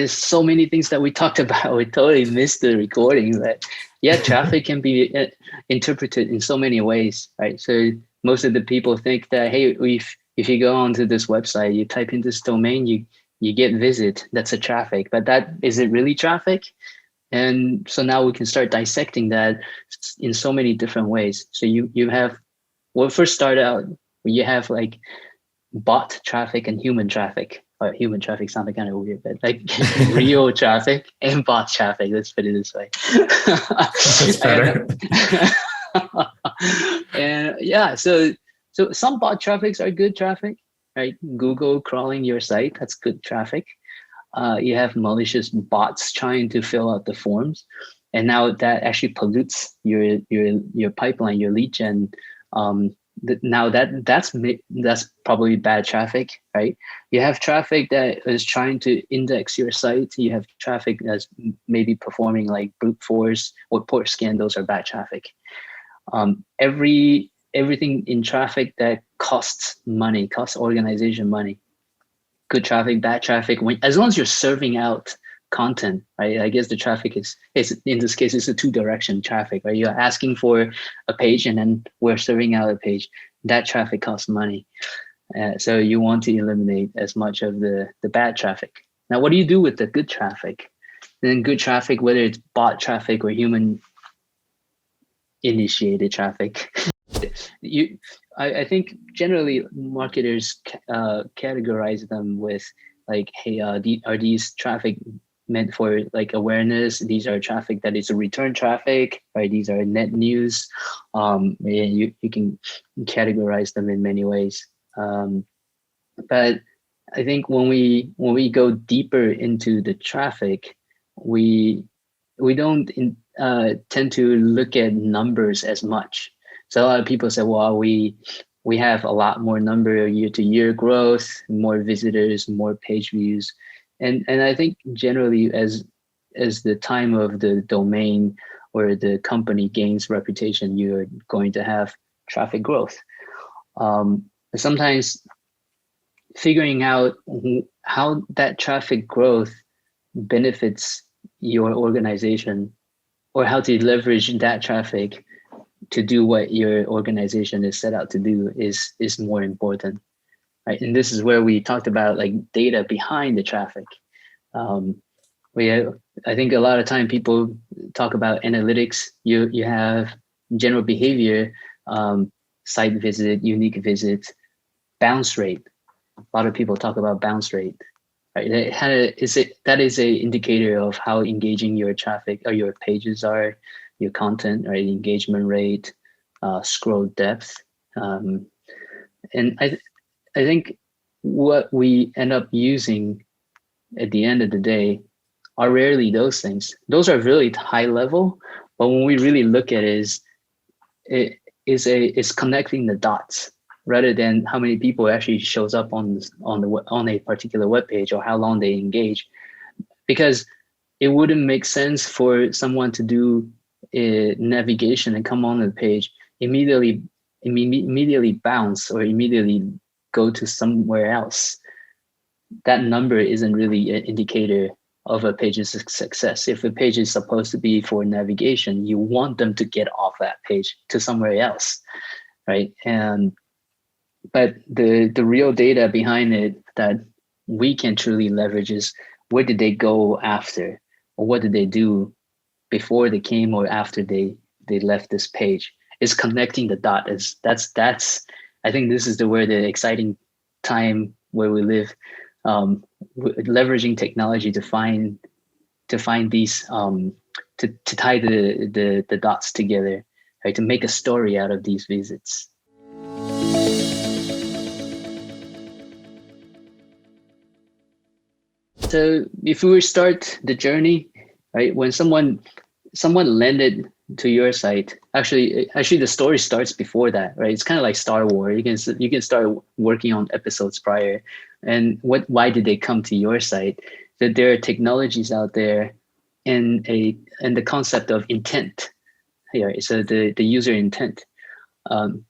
there's so many things that we talked about. We totally missed the recording, but yeah, traffic can be interpreted in so many ways, right? So most of the people think that, hey, if you go onto this website, you type in this domain, you get visit, that's a traffic, but that is it really traffic? And so now we can start dissecting that in so many different ways. So you have, well, first start out, you have like bot traffic and human traffic. Or human traffic sounded kind of weird, but like real traffic and bot traffic. Let's put it this way. That's better. And yeah, so some bot traffics are good traffic, right? Google crawling your site, that's good traffic. You have malicious bots trying to fill out the forms, and now that actually pollutes your pipeline, your lead gen. Now that's probably bad traffic, right? You have traffic that is trying to index your site. You have traffic that's maybe performing like brute force or port scan. Those are bad traffic. Everything in traffic that costs money, costs organization money. Good traffic, bad traffic. As long as you're serving out content, right? I guess the traffic is in this case, it's a two-direction traffic, right? You're asking for a page and then we're serving out a page. That traffic costs money. So you want to eliminate as much of the bad traffic. Now, what do you do with the good traffic? Then good traffic, whether it's bot traffic or human initiated traffic. I think generally marketers categorize them with like, hey, are these traffic meant for like awareness? These are traffic that is a return traffic, right? These are net news. You can categorize them in many ways. But I think when we go deeper into the traffic, we don't tend to look at numbers as much. So a lot of people say, well, we have a lot more number year-to-year growth, more visitors, more page views. And I think generally as the time of the domain or the company gains reputation, you're going to have traffic growth. Sometimes figuring out how that traffic growth benefits your organization or how to leverage that traffic to do what your organization is set out to do is more important, right? And this is where we talked about like data behind the traffic. I think a lot of time people talk about analytics. You have general behavior, site visit, unique visit, bounce rate. A lot of people talk about bounce rate, right? That is a indicator of how engaging your traffic or your pages are, your content, right? Engagement rate, scroll depth. And I think what we end up using at the end of the day are rarely those things. Those are really high level, but when we really look at it, it's connecting the dots rather than how many people actually shows up on a particular web page or how long they engage. Because it wouldn't make sense for someone to do a navigation and come on the page, immediately bounce or immediately go to somewhere else. That number isn't really an indicator of a page's success. If a page is supposed to be for navigation, you want them to get off that page to somewhere else, right? But the real data behind it that we can truly leverage is where did they go after, or what did they do before they came or after they left this page? Is connecting the dot. That's I think this is where the exciting time where we live, leveraging technology to find these to tie the dots together, right? To make a story out of these visits. So if we start the journey, right, when someone landed to your site, actually the story starts before that, right? It's kind of like Star Wars. You can start working on episodes prior, and why did they come to your site? That there are technologies out there, and the concept of intent here. So the user intent. For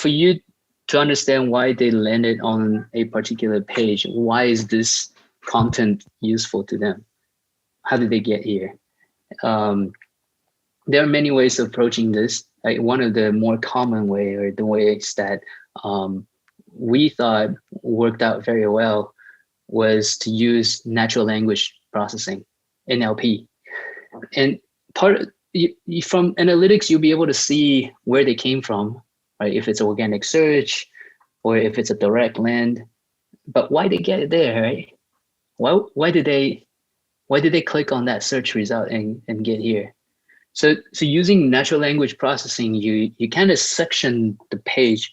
you to understand why they landed on a particular page, why is this content useful to them? How did they get here? There are many ways of approaching this. Like one of the more common way, or the ways that we thought worked out very well, was to use natural language processing, NLP. And from analytics, you'll be able to see where they came from, right? If it's organic search or if it's a direct land. But why they get it there, right? Why did they click on that search result and get here? So using natural language processing, you kind of section the page,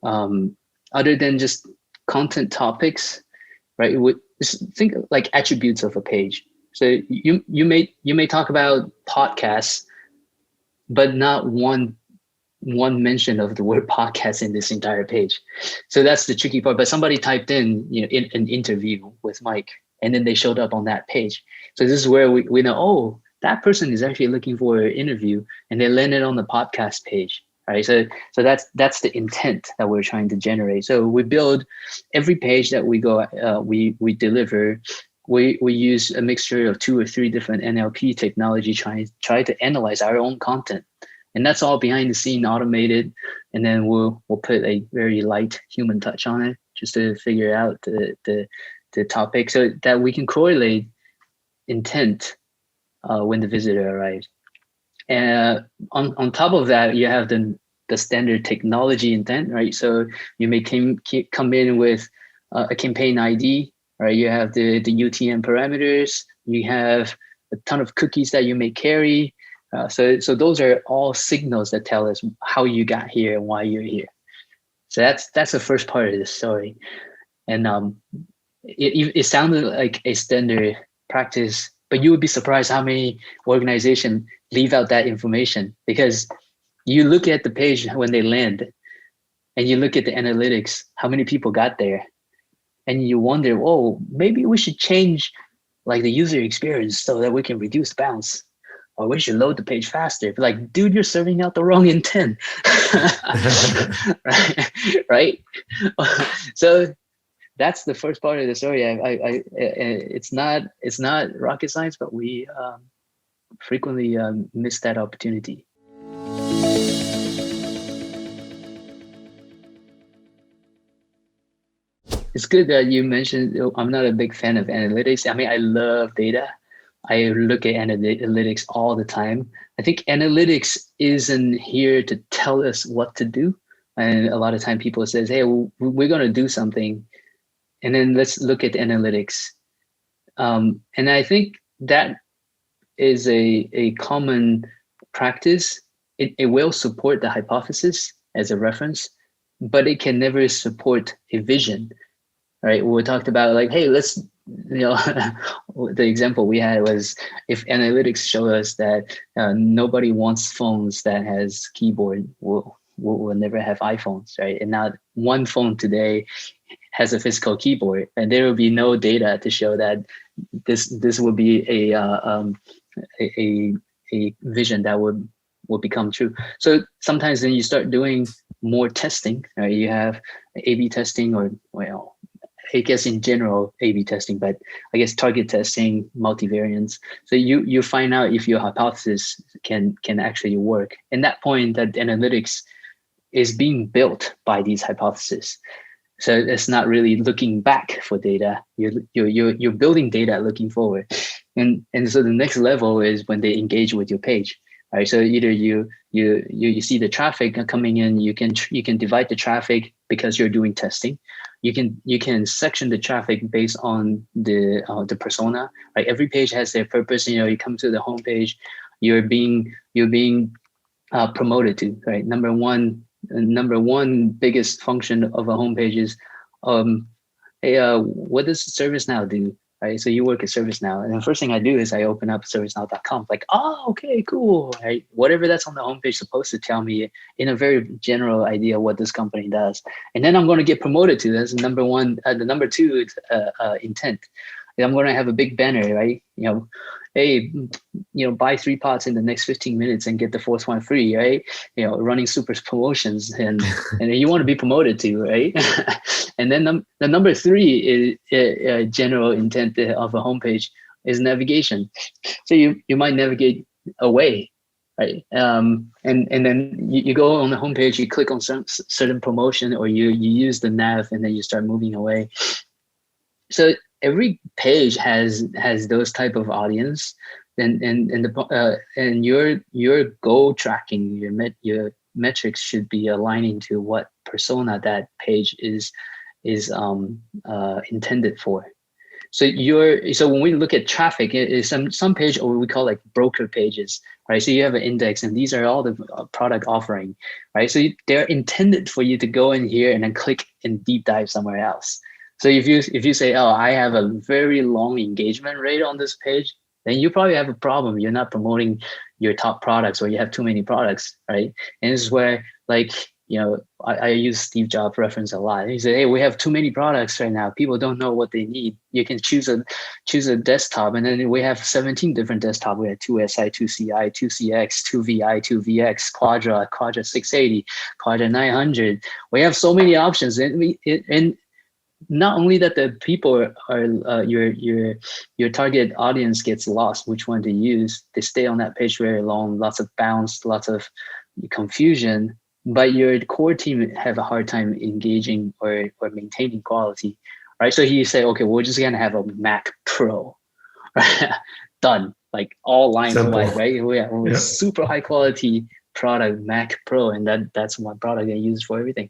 other than just content topics, right? Think like attributes of a page. So you may talk about podcasts, but not one mention of the word podcast in this entire page. So that's the tricky part. But somebody typed in, in an interview with Mike, and then they showed up on that page. So this is where we know, oh, that person is actually looking for an interview, and they landed on the podcast page. Right. So that's the intent that we're trying to generate. So we build every page that we go, we deliver. We use a mixture of 2 or 3 different NLP technology, try to analyze our own content, and that's all behind the scene, automated. And then we'll put a very light human touch on it, just to figure out the topic, so that we can correlate intent when the visitor arrives. And on top of that, you have the standard technology intent, right? So you may come in with a campaign ID, right? You have the UTM parameters. You have a ton of cookies that you may carry. So those are all signals that tell us how you got here and why you're here. So that's the first part of the story. And it sounded like a standard practice, but you would be surprised how many organizations leave out that information, because you look at the page when they land and you look at the analytics, how many people got there, and you wonder, oh, maybe we should change like the user experience so that we can reduce bounce, or we should load the page faster. But like, dude, you're serving out the wrong intent. right? So that's the first part of the story. It's not rocket science, but we frequently miss that opportunity. It's good that you mentioned, I'm not a big fan of analytics. I mean, I love data. I look at analytics all the time. I think analytics isn't here to tell us what to do. And a lot of time people says, hey, we're going to do something, and then let's look at analytics. And I think that is a common practice. It will support the hypothesis as a reference, but it can never support a vision, right? We talked about like, hey, let's, the example we had was, if analytics show us that nobody wants phones that has keyboard, we'll never have iPhones, right? And not one phone today has a physical keyboard, and there will be no data to show that this will be a vision that will become true. So sometimes then you start doing more testing, right? You have A/B testing, or well, I guess in general A/B testing, but I guess target testing, multivariance. So you find out if your hypothesis can actually work. And that point, that analytics is being built by these hypotheses. So it's not really looking back for data. You're building data looking forward. And so the next level is when they engage with your page. Right. So either you see the traffic coming in, you can divide the traffic because you're doing testing. You can section the traffic based on the persona. Right. Every page has their purpose. You come to the homepage, you're being promoted to, right. Number one biggest function of a homepage is, hey, what does ServiceNow do? Right, so you work at ServiceNow, and the first thing I do is I open up ServiceNow.com. Like, oh, okay, cool. Right, whatever that's on the homepage is supposed to tell me in a very general idea what this company does, and then I'm going to get promoted to that's number one. The number two intent. And I'm going to have a big banner, right? hey, buy 3 pots in the next 15 minutes and get the fourth one free, right? Running super promotions, and you want to be promoted to, right? And then the number 3 is general intent of a homepage is navigation. So you might navigate away, right? And then you go on the homepage, you click on some certain promotion, or you use the nav, and then you start moving away. So every page has those type of audience, and your goal tracking, your metrics should be aligning to what persona that page is intended for. So when we look at traffic, it is some page, or we call like broker pages, right? So you have an index, and these are all the product offering, right? So they're intended for you to go in here and then click and deep dive somewhere else. So if you say, oh, I have a very long engagement rate on this page, then you probably have a problem. You're not promoting your top products, or you have too many products, right? And this is where, like, I use Steve Jobs reference a lot. He said, hey, we have too many products right now. People don't know what they need. You can choose a desktop, and then we have 17 different desktops. We have 2SI, 2CI, 2CX, 2VI, 2VX, Quadra 680, Quadra 900. We have so many options, and not only that the people are your target audience gets lost which one to use. They stay on that page very long, lots of bounce, lots of confusion, but your core team have a hard time engaging or maintaining quality, right? So you say, okay, we're just gonna have a Mac Pro, done, like all lines white, right? We have super high quality product, Mac Pro, and that's one product I use for everything.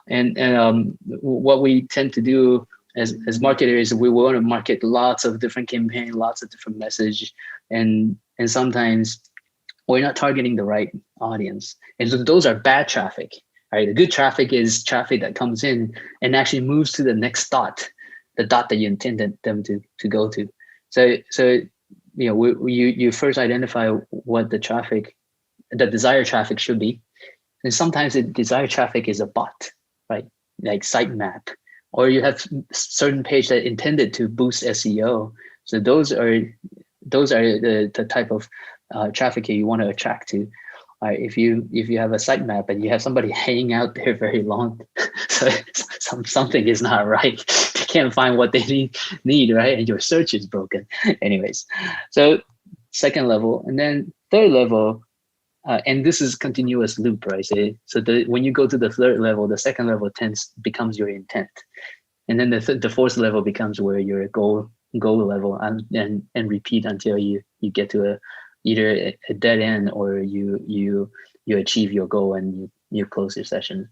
And what we tend to do as marketers, we want to market lots of different campaigns, lots of different message, and sometimes we're not targeting the right audience. And so those are bad traffic, right? The good traffic is traffic that comes in and actually moves to the next dot, the dot that you intended them to go to. So you first identify what the desired traffic should be. And sometimes the desired traffic is a bot, right? Like sitemap, or you have certain page that intended to boost SEO. So those are the type of traffic you want to attract to. If you have a sitemap and you have somebody hanging out there very long, so something is not right. They can't find what they need, right? And your search is broken. Anyways, so second level, and then third level. And this is continuous loop, right? So when you go to the third level, the second level becomes your intent, and then the fourth level becomes where your goal level, and repeat until you get to either a dead end, or you achieve your goal and you close your session.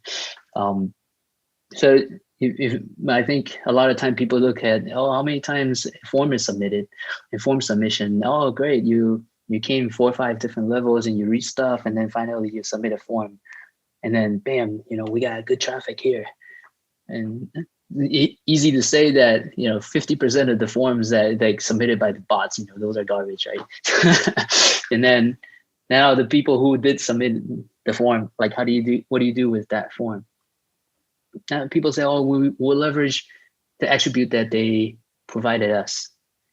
So if I think a lot of time people look at, oh, how many times a form is submitted, a form submission. Oh, great, you came 4 or 5 different levels and you read stuff, and then finally you submit a form, and then bam, we got good traffic here. And easy to say that 50% of the forms that like submitted by the bots, those are garbage, right? And then now the people who did submit the form, like what do you do with that form? People say, oh, we'll leverage the attribute that they provided us.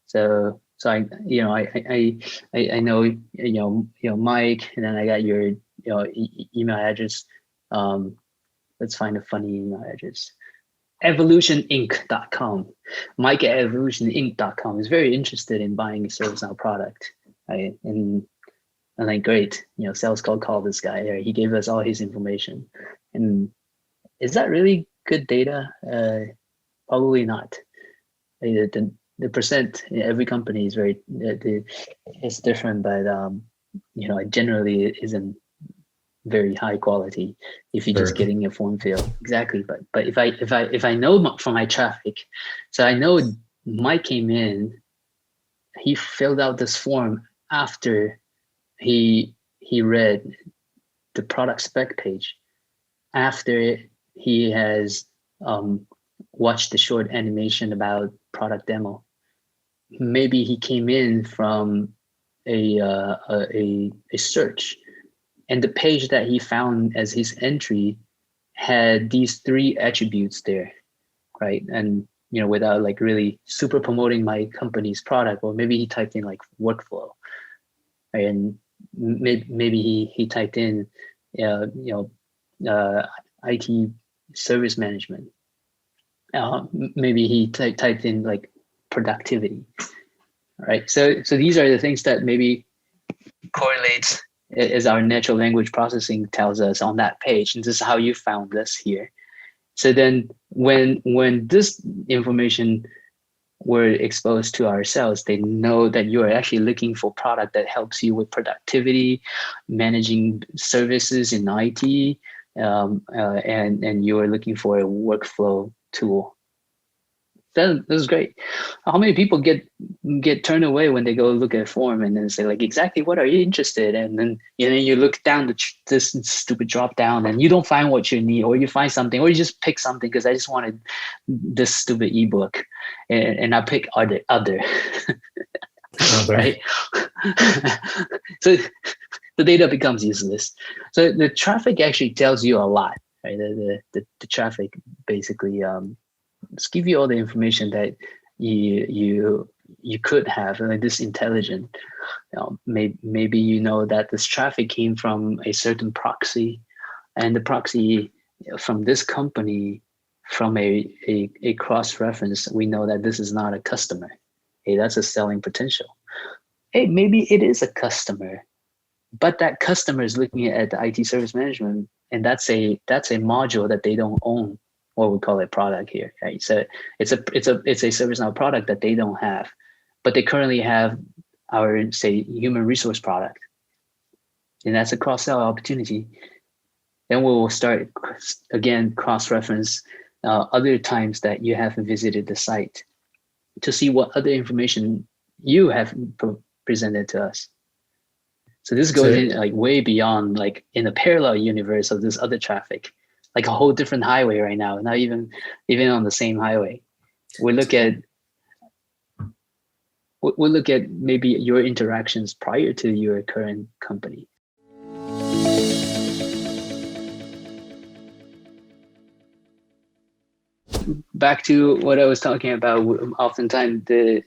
So I know Mike, and then I got your email address. Let's find a funny email address. evolutioninc.com. Mike at evolutioninc.com is very interested in buying a ServiceNow product, right? And I'm like, great, sales call this guy there. He gave us all his information. And is that really good data? Probably not. The percent, every company is very, it's different, but generally it isn't very high quality if you're just getting a form fill. Exactly. But if I know from my traffic, so I know Mike came in, he filled out this form after he read the product spec page, after he has watched the short animation about product demo. Maybe he came in from a search, and the page that he found as his entry had these 3 attributes there, right? And without like really super promoting my company's product. Or maybe he typed in like workflow, right? And maybe he typed in, IT service management. Maybe he typed in like productivity, right? So these are the things that maybe correlates as our natural language processing tells us on that page. And this is how you found this here. So then when this information were exposed to ourselves, they know that you are actually looking for product that helps you with productivity, managing services in IT, and you are looking for a workflow tool. That is great. How many people get turned away when they go look at a form and then say like, exactly what are you interested in? And then you look down this stupid drop down and you don't find what you need, or you find something, or you just pick something because I just wanted this stupid ebook, and I pick other. Right? So the data becomes useless. So the traffic actually tells you a lot, right? The traffic basically just give you all the information that you could have, like this intelligent. Maybe you know that this traffic came from a certain proxy, and the proxy from this company, from a cross reference, we know that this is not a customer. Hey, that's a selling potential. Hey, maybe it is a customer, but that customer is looking at the IT service management, and that's a module that they don't own, or we call it product here, right? So it's a ServiceNow product that they don't have, but they currently have our, say, human resource product, and that's a cross-sell opportunity. Then we will start again cross-reference other times that you have visited the site to see what other information you have presented to us. So this goes in like way beyond, like in a parallel universe of this other traffic, like a whole different highway right now, not even on the same highway. We'll look at maybe your interactions prior to your current company. Back to what I was talking about, oftentimes the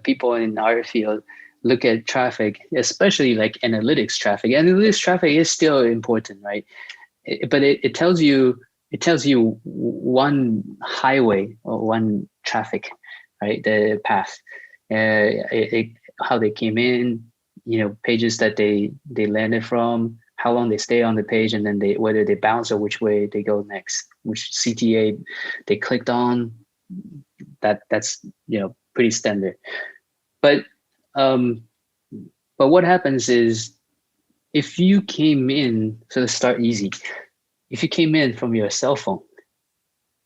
people in our field look at traffic, especially like analytics traffic. Analytics traffic is still important, right? But it tells you one highway or one traffic, right? The path, how they came in, pages that they landed from, how long they stay on the page, and then whether they bounce or which way they go next, which CTA they clicked on. That's pretty standard. But what happens is, if you came in, so let's start easy. If you came in from your cell phone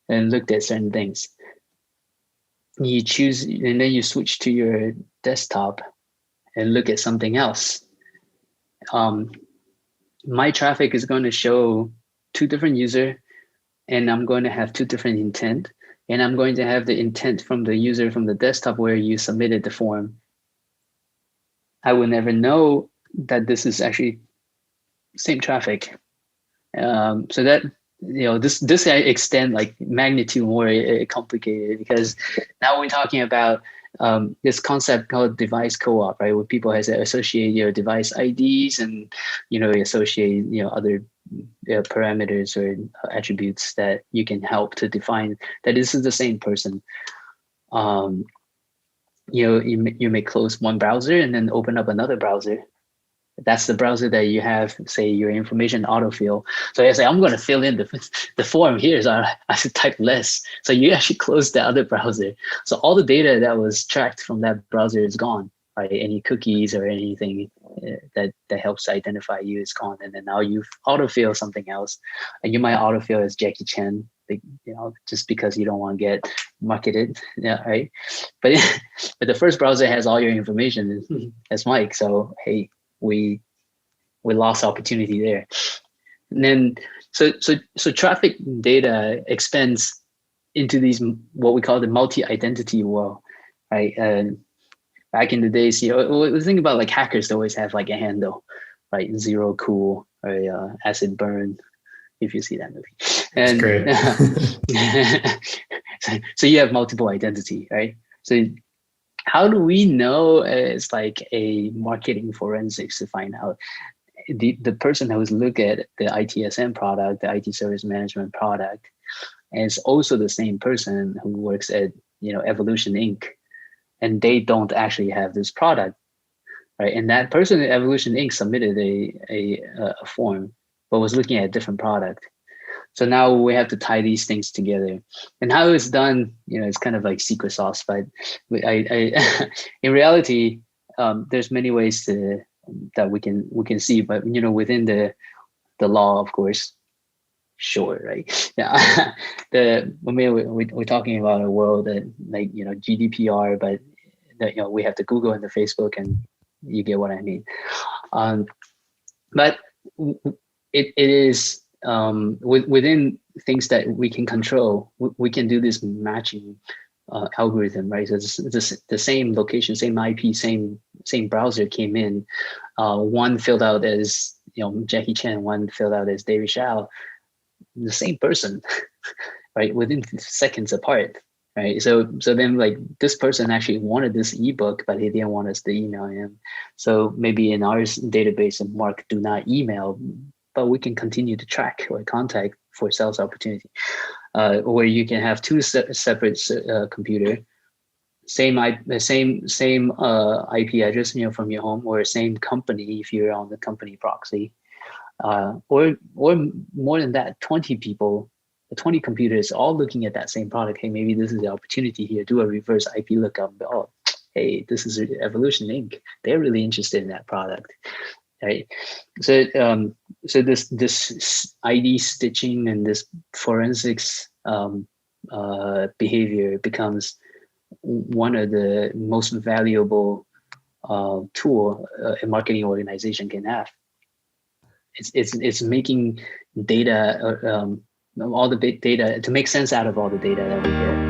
and looked at certain things, you choose, and then you switch to your desktop and look at something else. My traffic is going to show two different users, and I'm going to have two different intent, and I'm going to have the intent from the user from the desktop where you submitted the form. I will never know that this is actually same traffic. So that this extend like magnitude more complicated, because now we're talking about this concept called device co-op, right? Where people has to associate your device IDs and associate other parameters or attributes that you can help to define that this is the same person. You may close one browser and then open up another browser. That's the browser that you have, say, your information autofill. So I say, I'm going to fill in the form here, so I should type less. So you actually close the other browser. So all the data that was tracked from that browser is gone, right? Any cookies or anything that helps identify you is gone. And then now you autofill something else. And you might autofill as Jackie Chan, just because you don't want to get marketed, right? But the first browser has all your information as Mike. So, hey, we lost opportunity there. And then so traffic data expands into these, what we call the multi-identity world, right? Back in the days, we think about like hackers always have like a handle, right? Zero Cool or Acid Burn, if you see that movie. That's great. So you have multiple identity, right? So how do we know it's like a marketing forensics to find out the person who's look at the ITSM product, the IT service management product, and it's also the same person who works at Evolution Inc. and they don't actually have this product, right? And that person at Evolution Inc. submitted a form, but was looking at a different product. So now we have to tie these things together, and how it's done, it's kind of like secret sauce. But in reality, there's many ways that we can see. But within the law, of course, sure, right? Yeah. We're talking about a world that like GDPR, but that we have the Google and the Facebook, and you get what I mean. But it is within things that we can control. We can do this matching algorithm, right? So it's the same location, same IP, same browser came in. One filled out as Jackie Chan, one filled out as David Shao. The same person, right? Within seconds apart, right? So then like this person actually wanted this ebook, but he didn't want us to email him. So maybe in our database, mark do not email, but we can continue to track or contact for sales opportunity, where you can have two separate computer, same IP address, from your home, or same company if you're on the company proxy. Or more than that, 20 people, 20 computers all looking at that same product. Hey, maybe this is the opportunity here. Do a reverse IP lookup. Oh, hey, this is Evolution Inc. They're really interested in that product, right? So this ID stitching and this forensics behavior becomes one of the most valuable tool a marketing organization can have. It's making data, all the big data, to make sense out of all the data that we get.